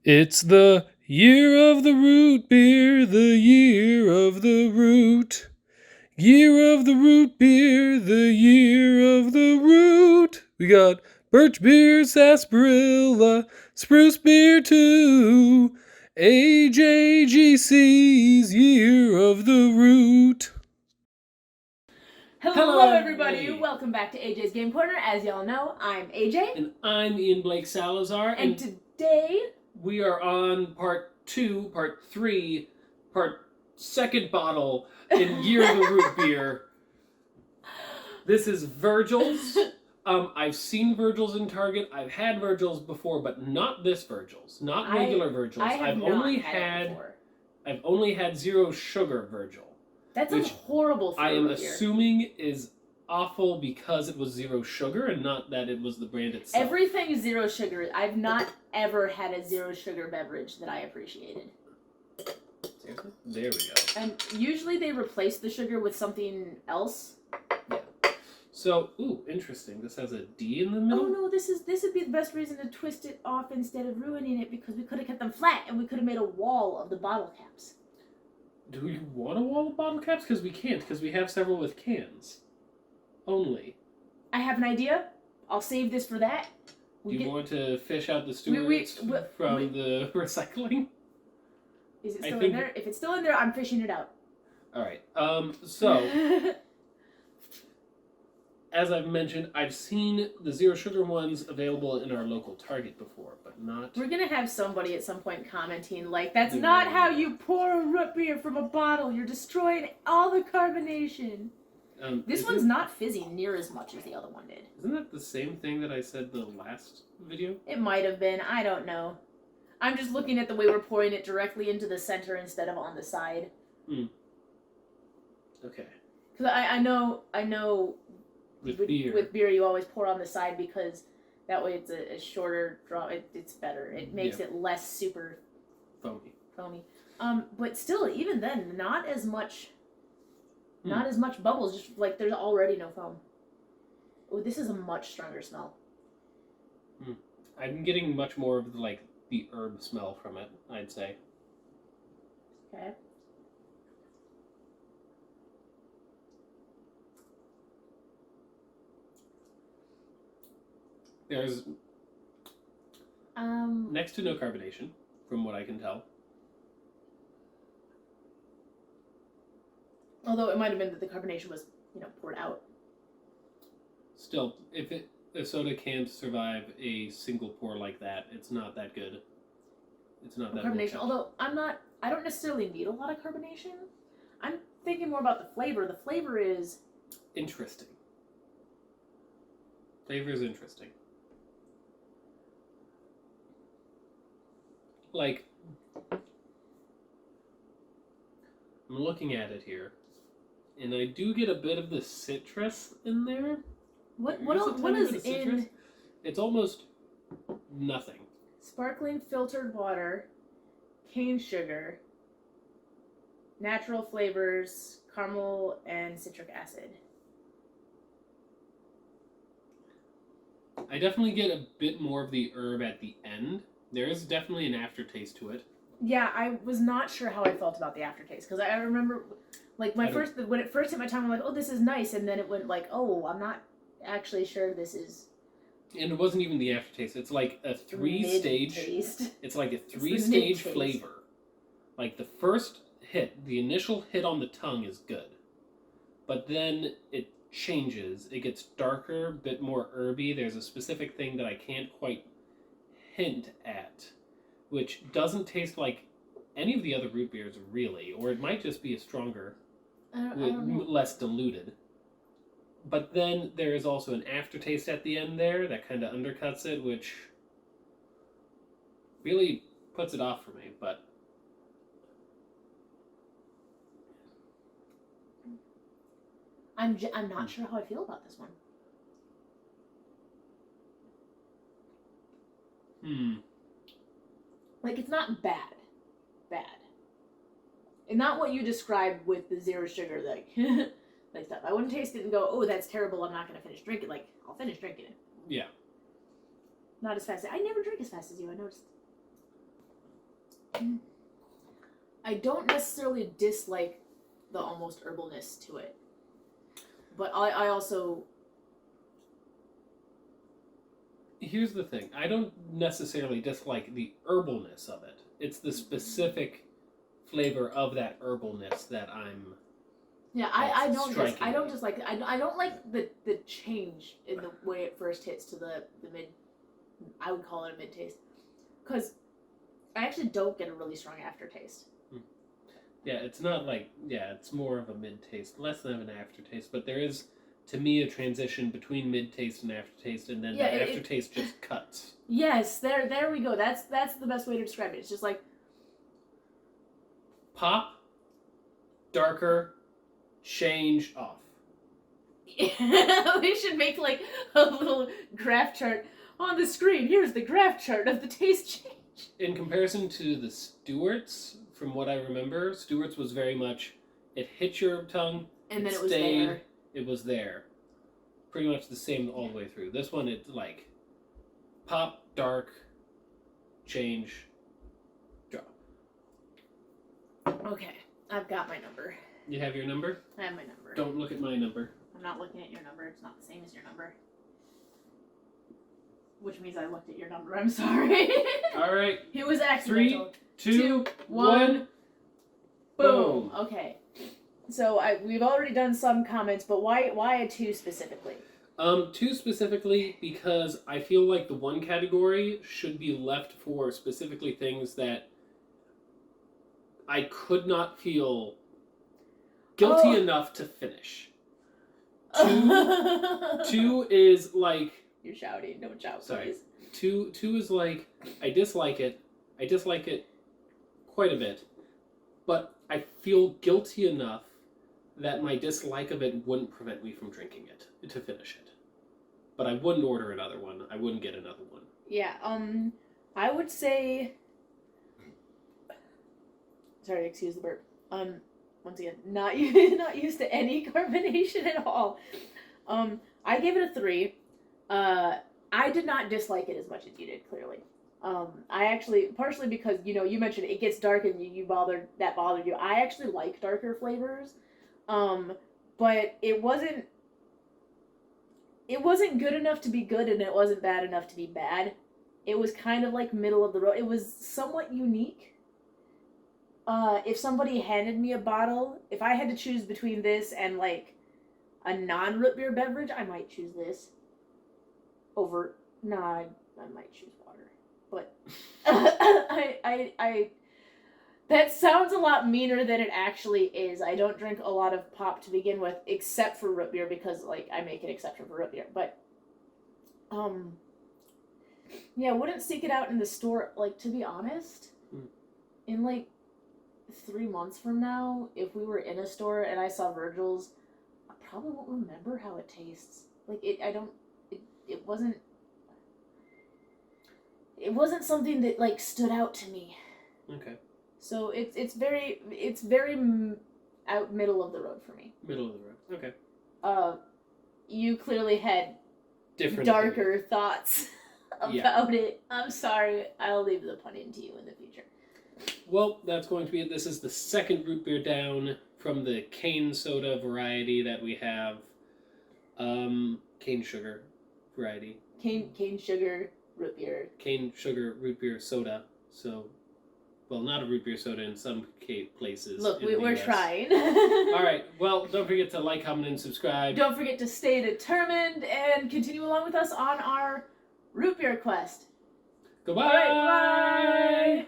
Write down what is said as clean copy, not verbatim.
It's the year of the root beer, the year of the root. Year of the root beer, the year of the root. We got birch beer, sarsaparilla, spruce beer too. AJGC's year of the root. Hello everybody! Welcome back to AJ's Game Corner. As y'all know, I'm AJ. And I'm Ian Blake Salazar. And today we are on part 3, second bottle in Year of the Root Beer. This is Virgil's. I've seen Virgil's in Target. I've had Virgil's before, but not this Virgil's. Not regular Virgil's. I've only had zero sugar Virgil. That's a horrible flavor. I am assuming is awful because it was zero sugar and not that it was the brand itself. Everything is zero sugar. I've not ever had a zero sugar beverage that I appreciated. Seriously? There we go. And usually they replace the sugar with something else. Yeah. So, interesting. This has a D in the middle? Oh no, this would be the best reason to twist it off instead of ruining it, because we could have kept them flat and we could have made a wall of the bottle caps. Do you want a wall of bottle caps? Because we can't, because we have several with cans. Only. I have an idea. I'll save this for that. Do you want to fish out the stewards from the recycling? Is it still in there? If it's still in there, I'm fishing it out. Alright, so... As I've mentioned, I've seen the zero sugar ones available in our local Target before, but not... We're going to have somebody at some point commenting, like, that's not how you pour a root beer from a bottle. You're destroying all the carbonation. This one's not fizzy near as much as the other one did. Isn't that the same thing that I said the last video? It might have been. I don't know. I'm just looking at the way we're pouring it directly into the center instead of on the side. Okay. Because I know... With beer, you always pour on the side because that way it's a shorter draw. It's better. It makes it less super foamy. But still, even then, not as much bubbles. Just like there's already no foam. Oh, this is a much stronger smell. I'm getting much more of the herb smell from it, I'd say. Okay. There's next to no carbonation, from what I can tell. Although it might have been that the carbonation was, poured out. Still, if a soda can't survive a single pour like that, it's not that good. It's not that carbonation. Although I don't necessarily need a lot of carbonation. I'm thinking more about the flavor. The flavor is interesting. Flavor is interesting. Like, I'm looking at it here, and I do get a bit of the citrus in there. What is in? It's almost nothing. Sparkling filtered water, cane sugar, natural flavors, caramel, and citric acid. I definitely get a bit more of the herb at the end. There is definitely an aftertaste to it. Yeah, I was not sure how I felt about the aftertaste, because I remember, when it first hit my tongue, I'm like, oh, this is nice, and then it went like, oh, I'm not actually sure this is. And it wasn't even the aftertaste. It's like a three-stage. It's like a three-stage flavor. Like the first hit, the initial hit on the tongue is good, but then it changes. It gets darker, a bit more herby. There's a specific thing that I can't quite hint at, which doesn't taste like any of the other root beers really, or it might just be a stronger, less diluted. But then there is also an aftertaste at the end there that kind of undercuts it, which really puts it off for me. But I'm not sure how I feel about this one. Like, it's not bad. And not what you described with the zero sugar, like stuff. I wouldn't taste it and go, oh, that's terrible, I'm not going to finish drinking. Like, I'll finish drinking it. Yeah. Not as fast. I never drink as fast as you, I noticed. I don't necessarily dislike the almost herbalness to it. But I also... Here's the thing. I don't necessarily dislike the herbalness of it. It's the specific flavor of that herbalness that I'm... Yeah, I don't dislike it. I don't like the change in the way it first hits to the mid... I would call it a mid-taste. Because I actually don't get a really strong aftertaste. Yeah, it's not like... Yeah, it's more of a mid-taste. Less than an aftertaste. But there is, to me, a transition between mid-taste and aftertaste. And then the aftertaste just cuts. Yes, there we go. That's the best way to describe it. It's just like... Pop, darker, change, off. We should make like a little graph chart on the screen. Here's the graph chart of the taste change. In comparison to the Stewart's, from what I remember, Stewart's was very much, it hit your tongue, and then it stayed, was there. It was there. Pretty much the same all the way through. This one, it's like pop, dark, change, drop. Okay, I've got my number. You have your number? I have my number. Don't look at my number. I'm not looking at your number. It's not the same as your number. Which means I looked at your number. I'm sorry. All right. It was accidental. 3, 2, 1. Boom. Okay. So we've already done some comments, but why a 2 specifically? 2 specifically because I feel like the 1 category should be left for specifically things that I could not feel guilty enough to finish. 2 is like... You're shouting. Don't shout, sorry. please. 2 is like, I dislike it. I dislike it quite a bit. But I feel guilty enough that my dislike of it wouldn't prevent me from drinking it to finish it. But I wouldn't order another one. I wouldn't get another one. Yeah, I would say... Sorry, excuse the burp. Once again, not used to any carbonation at all. I gave it a 3. I did not dislike it as much as you did, clearly. I actually, partially because, you mentioned it gets dark and that bothered you. I actually like darker flavors. But it wasn't good enough to be good and it wasn't bad enough to be bad. It was kind of like middle of the road. It was somewhat unique. If somebody handed me a bottle, if I had to choose between this and like a non-root beer beverage, I might choose this over. I might choose water, but I that sounds a lot meaner than it actually is. I don't drink a lot of pop to begin with, except for root beer because like I make an exception for root beer, but yeah, wouldn't seek it out in the store. Like, to be honest, in like 3 months from now, if we were in a store and I saw Virgil's, I probably won't remember how it tastes. Like, it wasn't something that like stood out to me. Okay. So it's very out middle of the road for me. Middle of the road. Okay. You clearly had different darker thoughts about it. I'm sorry. I'll leave the pun into you in the future. Well, that's going to be it. This is the second root beer down from the cane soda variety that we have. Cane sugar variety. Cane sugar root beer. Cane sugar root beer soda. So, well, not a root beer soda in some places. Look, we're trying. All right. Well, don't forget to like, comment, and subscribe. Don't forget to stay determined and continue along with us on our root beer quest. Goodbye. All right, bye.